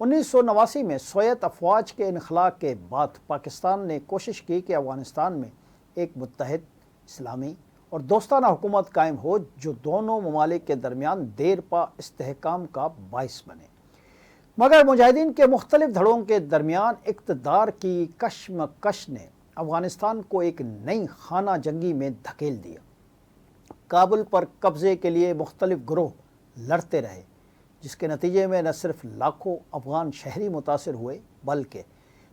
1989 میں سوویت افواج کے انخلا کے بعد پاکستان نے کوشش کی کہ افغانستان میں ایک متحد اسلامی اور دوستانہ حکومت قائم ہو جو دونوں ممالک کے درمیان دیر پا استحکام کا باعث بنے، مگر مجاہدین کے مختلف دھڑوں کے درمیان اقتدار کی کشمکش نے افغانستان کو ایک نئی خانہ جنگی میں دھکیل دیا۔ کابل پر قبضے کے لیے مختلف گروہ لڑتے رہے، جس کے نتیجے میں نہ صرف لاکھوں افغان شہری متاثر ہوئے بلکہ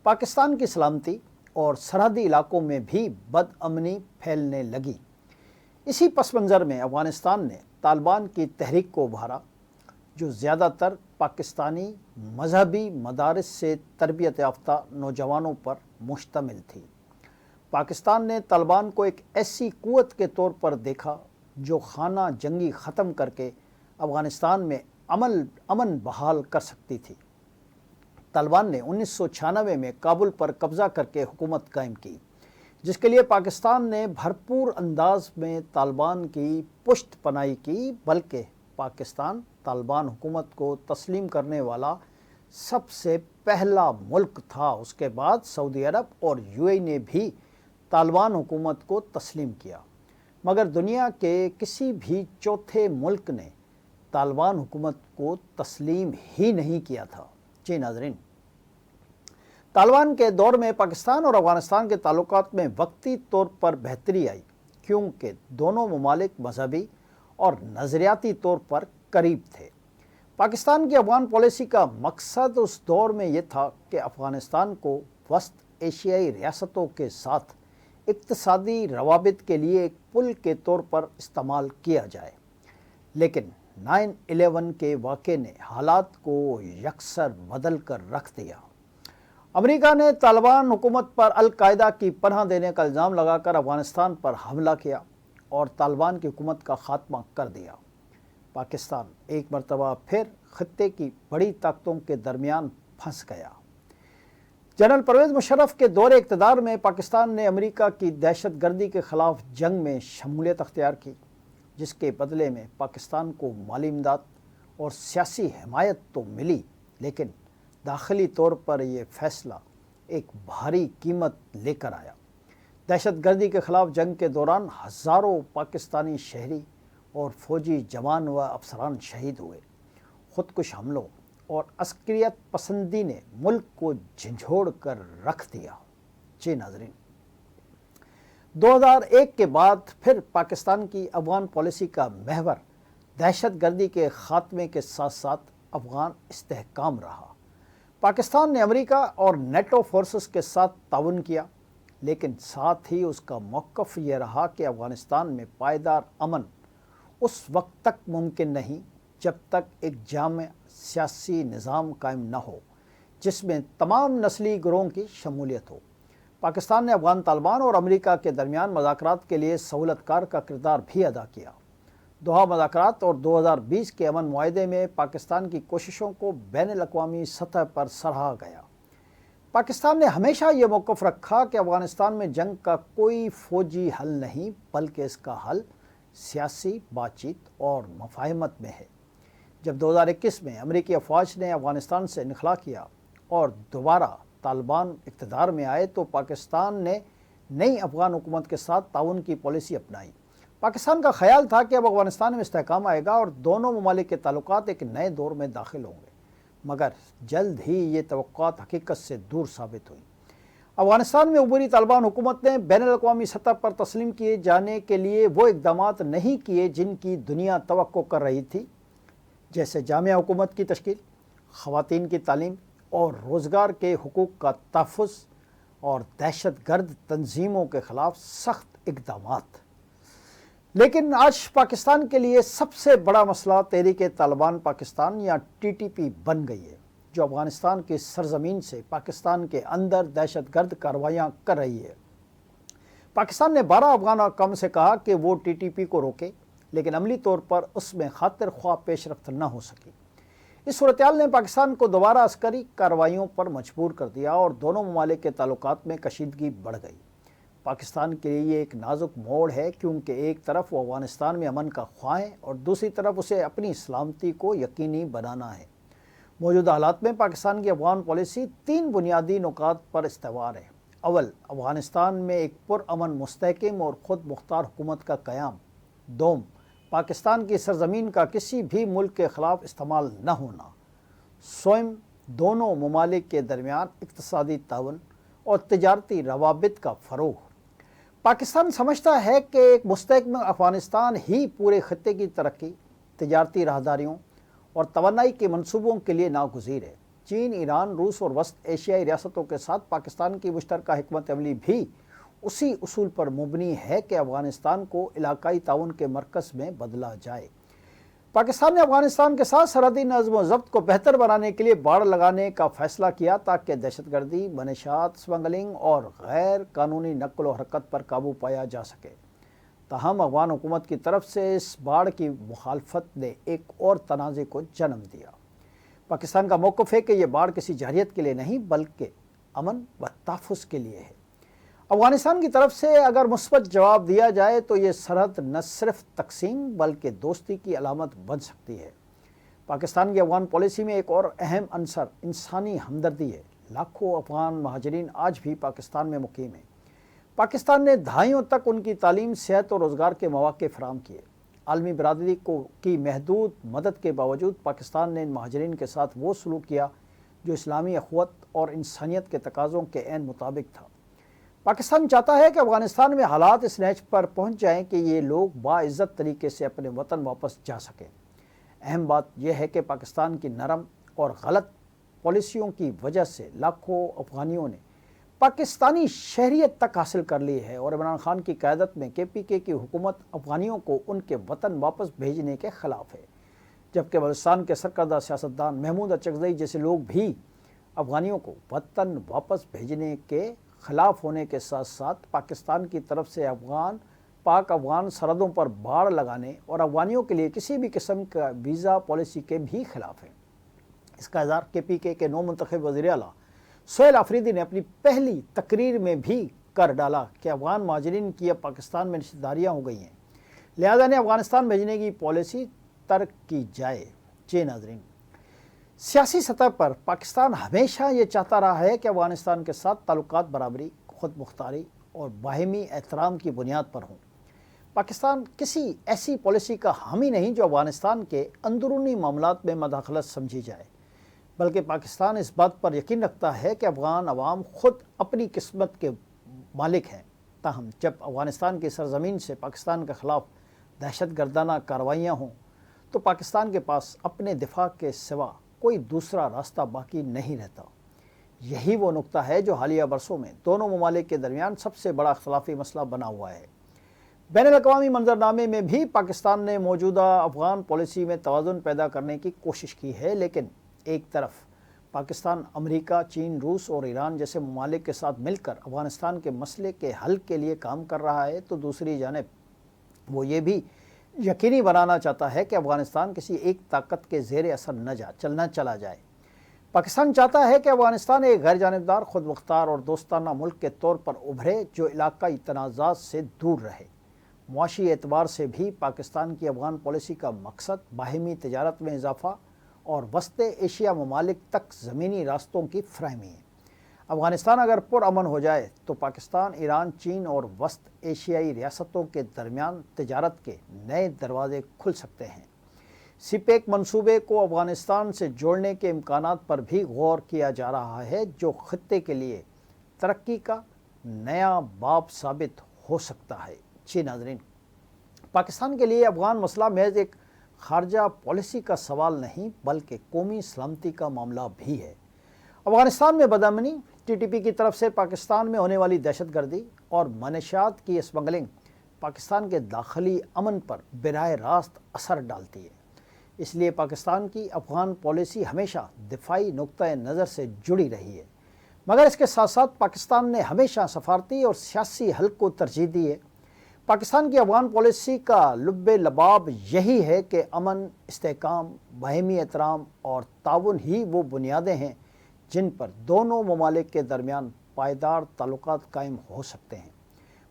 پاکستان کی سلامتی اور سرحدی علاقوں میں بھی بدامنی پھیلنے لگی۔ اسی پس منظر میں افغانستان نے طالبان کی تحریک کو ابھارا، جو زیادہ تر پاکستانی مذہبی مدارس سے تربیت یافتہ نوجوانوں پر مشتمل تھی۔ پاکستان نے طالبان کو ایک ایسی قوت کے طور پر دیکھا جو خانہ جنگی ختم کر کے افغانستان میں امن بحال کر سکتی تھی۔ طالبان نے 1996 میں کابل پر قبضہ کر کے حکومت قائم کی، جس کے لیے پاکستان نے بھرپور انداز میں طالبان کی پشت پناہی کی، بلکہ پاکستان طالبان حکومت کو تسلیم کرنے والا سب سے پہلا ملک تھا۔ اس کے بعد سعودی عرب اور UAE نے بھی طالبان حکومت کو تسلیم کیا، مگر دنیا کے کسی بھی چوتھے ملک نے طالبان حکومت کو تسلیم ہی نہیں کیا تھا۔ جی ناظرین، طالبان کے دور میں پاکستان اور افغانستان کے تعلقات میں وقتی طور پر بہتری آئی، کیونکہ دونوں ممالک مذہبی اور نظریاتی طور پر قریب تھے۔ پاکستان کی افغان پالیسی کا مقصد اس دور میں یہ تھا کہ افغانستان کو وسط ایشیائی ریاستوں کے ساتھ اقتصادی روابط کے لیے ایک پل کے طور پر استعمال کیا جائے، لیکن 9/11 کے واقعے نے حالات کو یکسر بدل کر رکھ دیا۔ امریکہ نے طالبان حکومت پر القاعدہ کی پناہ دینے کا الزام لگا کر افغانستان پر حملہ کیا اور طالبان کی حکومت کا خاتمہ کر دیا۔ پاکستان ایک مرتبہ پھر خطے کی بڑی طاقتوں کے درمیان پھنس گیا۔ جنرل پرویز مشرف کے دور اقتدار میں پاکستان نے امریکہ کی دہشت گردی کے خلاف جنگ میں شمولیت اختیار کی، جس کے بدلے میں پاکستان کو مالی امداد اور سیاسی حمایت تو ملی، لیکن داخلی طور پر یہ فیصلہ ایک بھاری قیمت لے کر آیا۔ دہشت گردی کے خلاف جنگ کے دوران ہزاروں پاکستانی شہری اور فوجی جوان و افسران شہید ہوئے۔ خودکش حملوں اور عسکریت پسندی نے ملک کو جھنجھوڑ کر رکھ دیا۔ جی ناظرین، 2001 کے بعد پھر پاکستان کی افغان پالیسی کا محور دہشت گردی کے خاتمے کے ساتھ ساتھ افغان استحکام رہا۔ پاکستان نے امریکہ اور نیٹو فورسز کے ساتھ تعاون کیا، لیکن ساتھ ہی اس کا موقف یہ رہا کہ افغانستان میں پائیدار امن اس وقت تک ممکن نہیں جب تک ایک جامع سیاسی نظام قائم نہ ہو جس میں تمام نسلی گروہوں کی شمولیت ہو۔ پاکستان نے افغان طالبان اور امریکہ کے درمیان مذاکرات کے لیے سہولت کار کا کردار بھی ادا کیا۔ دوحہ مذاکرات اور 2020 کے امن معاہدے میں پاکستان کی کوششوں کو بین الاقوامی سطح پر سراہا گیا۔ پاکستان نے ہمیشہ یہ موقف رکھا کہ افغانستان میں جنگ کا کوئی فوجی حل نہیں، بلکہ اس کا حل سیاسی بات چیت اور مفاہمت میں ہے۔ جب 2021 میں امریکی افواج نے افغانستان سے انخلا کیا اور دوبارہ طالبان اقتدار میں آئے تو پاکستان نے نئی افغان حکومت کے ساتھ تعاون کی پالیسی اپنائی۔ پاکستان کا خیال تھا کہ اب افغانستان میں استحکام آئے گا اور دونوں ممالک کے تعلقات ایک نئے دور میں داخل ہوں گے، مگر جلد ہی یہ توقعات حقیقت سے دور ثابت ہوئی۔ افغانستان میں عبوری طالبان حکومت نے بین الاقوامی سطح پر تسلیم کیے جانے کے لیے وہ اقدامات نہیں کیے جن کی دنیا توقع کر رہی تھی، جیسے جامع حکومت کی تشکیل، خواتین کی تعلیم اور روزگار کے حقوق کا تحفظ، اور دہشت گرد تنظیموں کے خلاف سخت اقدامات۔ لیکن آج پاکستان کے لیے سب سے بڑا مسئلہ تحریک طالبان پاکستان یا TTP بن گئی ہے، جو افغانستان کی سرزمین سے پاکستان کے اندر دہشت گرد کارروائیاں کر رہی ہے۔ پاکستان نے 12 افغان حکام سے کہا کہ وہ TTP کو روکے، لیکن عملی طور پر اس میں خاطر خواہ پیش رفت نہ ہو سکی۔ اس صورتحال نے پاکستان کو دوبارہ عسکری کارروائیوں پر مجبور کر دیا اور دونوں ممالک کے تعلقات میں کشیدگی بڑھ گئی۔ پاکستان کے لیے یہ ایک نازک موڑ ہے، کیونکہ ایک طرف وہ افغانستان میں امن کا خواہاں ہے اور دوسری طرف اسے اپنی سلامتی کو یقینی بنانا ہے۔ موجودہ حالات میں پاکستان کی افغان پالیسی 3 بنیادی نکات پر استوار ہے۔ اول، افغانستان میں ایک پرامن، مستحکم اور خود مختار حکومت کا قیام۔ دوم، پاکستان کی سرزمین کا کسی بھی ملک کے خلاف استعمال نہ ہونا۔ سوئم، دونوں ممالک کے درمیان اقتصادی تعاون اور تجارتی روابط کا فروغ۔ پاکستان سمجھتا ہے کہ ایک مستحکم افغانستان ہی پورے خطے کی ترقی، تجارتی راہداریوں اور توانائی کے منصوبوں کے لیے ناگزیر ہے۔ چین، ایران، روس اور وسط ایشیائی ریاستوں کے ساتھ پاکستان کی مشترکہ حکمت عملی بھی اسی اصول پر مبنی ہے کہ افغانستان کو علاقائی تعاون کے مرکز میں بدلا جائے۔ پاکستان نے افغانستان کے ساتھ سرحدی نظم و ضبط کو بہتر بنانے کے لیے باڑ لگانے کا فیصلہ کیا تاکہ دہشت گردی، منشیات اسمگلنگ اور غیر قانونی نقل و حرکت پر قابو پایا جا سکے۔ تاہم افغان حکومت کی طرف سے اس باڑ کی مخالفت نے ایک اور تنازع کو جنم دیا۔ پاکستان کا موقف ہے کہ یہ باڑ کسی جارحیت کے لیے نہیں بلکہ امن و تحفظ کے لیے ہے۔ افغانستان کی طرف سے اگر مثبت جواب دیا جائے تو یہ سرحد نہ صرف تقسیم بلکہ دوستی کی علامت بن سکتی ہے۔ پاکستان کی افغان پالیسی میں ایک اور اہم عنصر انسانی ہمدردی ہے۔ لاکھوں افغان مہاجرین آج بھی پاکستان میں مقیم ہیں۔ پاکستان نے دہائیوں تک ان کی تعلیم، صحت اور روزگار کے مواقع فراہم کیے۔ عالمی برادری کی محدود مدد کے باوجود پاکستان نے ان مہاجرین کے ساتھ وہ سلوک کیا جو اسلامی اخوت اور انسانیت کے تقاضوں کے عین مطابق تھا۔ پاکستان چاہتا ہے کہ افغانستان میں حالات اس نہج پر پہنچ جائیں کہ یہ لوگ باعزت طریقے سے اپنے وطن واپس جا سکیں۔ اہم بات یہ ہے کہ پاکستان کی نرم اور غلط پالیسیوں کی وجہ سے لاکھوں افغانیوں نے پاکستانی شہریت تک حاصل کر لی ہے اور عمران خان کی قیادت میں KPK کی حکومت افغانیوں کو ان کے وطن واپس بھیجنے کے خلاف ہے، جبکہ بلوچستان کے سرکردہ سیاستدان محمود اچکزئی جیسے لوگ بھی افغانیوں کو وطن واپس بھیجنے کے خلاف ہونے کے ساتھ ساتھ پاکستان کی طرف سے پاک افغان سرحدوں پر باڑ لگانے اور افغانیوں کے لیے کسی بھی قسم کا ویزا پالیسی کے بھی خلاف ہیں۔ اس کا اظہار KPK کے نو منتخب وزیر اعلیٰ سہیل آفریدی نے اپنی پہلی تقریر میں بھی کر ڈالا کہ افغان مہاجرین کی اب پاکستان میں رشتہ داریاں ہو گئی ہیں، لہذا انہیں افغانستان بھیجنے کی پالیسی ترک کی جائے۔ جی ناظرین، سیاسی سطح پر پاکستان ہمیشہ یہ چاہتا رہا ہے کہ افغانستان کے ساتھ تعلقات برابری، خود مختاری اور باہمی احترام کی بنیاد پر ہوں۔ پاکستان کسی ایسی پالیسی کا حامی نہیں جو افغانستان کے اندرونی معاملات میں مداخلت سمجھی جائے، بلکہ پاکستان اس بات پر یقین رکھتا ہے کہ افغان عوام خود اپنی قسمت کے مالک ہیں۔ تاہم جب افغانستان کی سرزمین سے پاکستان کے خلاف دہشت گردانہ کارروائیاں ہوں تو پاکستان کے پاس اپنے دفاع کے سوا کوئی دوسرا راستہ باقی نہیں رہتا۔ یہی وہ نقطہ ہے جو حالیہ برسوں میں دونوں ممالک کے درمیان سب سے بڑا اختلافی مسئلہ بنا ہوا ہے۔ بین الاقوامی منظرنامے میں بھی پاکستان نے موجودہ افغان پالیسی میں توازن پیدا کرنے کی کوشش کی ہے، لیکن ایک طرف پاکستان امریکہ، چین، روس اور ایران جیسے ممالک کے ساتھ مل کر افغانستان کے مسئلے کے حل کے لیے کام کر رہا ہے تو دوسری جانب وہ یہ بھی یقینی بنانا چاہتا ہے کہ افغانستان کسی ایک طاقت کے زیر اثر نہ چلا جائے۔ پاکستان چاہتا ہے کہ افغانستان ایک غیر جانبدار، خود مختار اور دوستانہ ملک کے طور پر ابھرے جو علاقائی تنازعات سے دور رہے۔ معاشی اعتبار سے بھی پاکستان کی افغان پالیسی کا مقصد باہمی تجارت میں اضافہ اور وسط ایشیا ممالک تک زمینی راستوں کی فراہمی ہے۔ افغانستان اگر پرامن ہو جائے تو پاکستان، ایران، چین اور وسط ایشیائی ریاستوں کے درمیان تجارت کے نئے دروازے کھل سکتے ہیں۔ CPEC منصوبے کو افغانستان سے جوڑنے کے امکانات پر بھی غور کیا جا رہا ہے جو خطے کے لیے ترقی کا نیا باب ثابت ہو سکتا ہے۔ جی ناظرین، پاکستان کے لیے افغان مسئلہ محض ایک خارجہ پالیسی کا سوال نہیں بلکہ قومی سلامتی کا معاملہ بھی ہے۔ افغانستان میں بدامنی، TTP کی طرف سے پاکستان میں ہونے والی دہشت گردی اور منشیات کی اسمگلنگ پاکستان کے داخلی امن پر براہ راست اثر ڈالتی ہے۔ اس لیے پاکستان کی افغان پالیسی ہمیشہ دفاعی نقطہ نظر سے جڑی رہی ہے، مگر اس کے ساتھ ساتھ پاکستان نے ہمیشہ سفارتی اور سیاسی حل کو ترجیح دی ہے۔ پاکستان کی افغان پالیسی کا لب لباب یہی ہے کہ امن، استحکام، باہمی احترام اور تعاون ہی وہ بنیادیں ہیں جن پر دونوں ممالک کے درمیان پائیدار تعلقات قائم ہو سکتے ہیں۔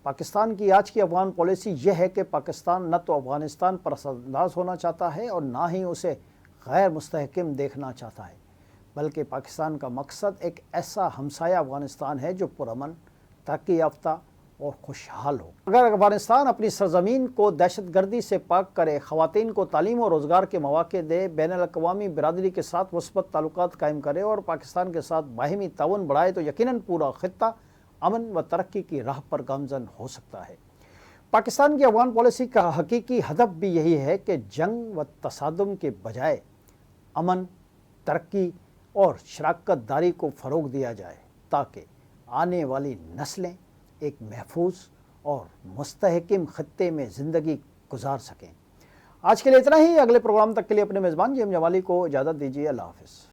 پاکستان کی آج کی افغان پالیسی یہ ہے کہ پاکستان نہ تو افغانستان پر اثر انداز ہونا چاہتا ہے اور نہ ہی اسے غیر مستحکم دیکھنا چاہتا ہے۔ بلکہ پاکستان کا مقصد ایک ایسا ہمسایہ افغانستان ہے جو پرامن، ترقی یافتہ اور خوشحال ہو۔ اگر افغانستان اپنی سرزمین کو دہشت گردی سے پاک کرے، خواتین کو تعلیم اور روزگار کے مواقع دے، بین الاقوامی برادری کے ساتھ مثبت تعلقات قائم کرے اور پاکستان کے ساتھ باہمی تعاون بڑھائے تو یقیناً پورا خطہ امن و ترقی کی راہ پر گامزن ہو سکتا ہے۔ پاکستان کی افغان پالیسی کا حقیقی ہدف بھی یہی ہے کہ جنگ و تصادم کے بجائے امن، ترقی اور شراکت داری کو فروغ دیا جائے تاکہ آنے والی نسلیں ایک محفوظ اور مستحکم خطے میں زندگی گزار سکیں۔ آج کے لیے اتنا ہی۔ اگلے پروگرام تک کے لیے اپنے میزبان جیم جمالی کو اجازت دیجیے۔ اللہ حافظ۔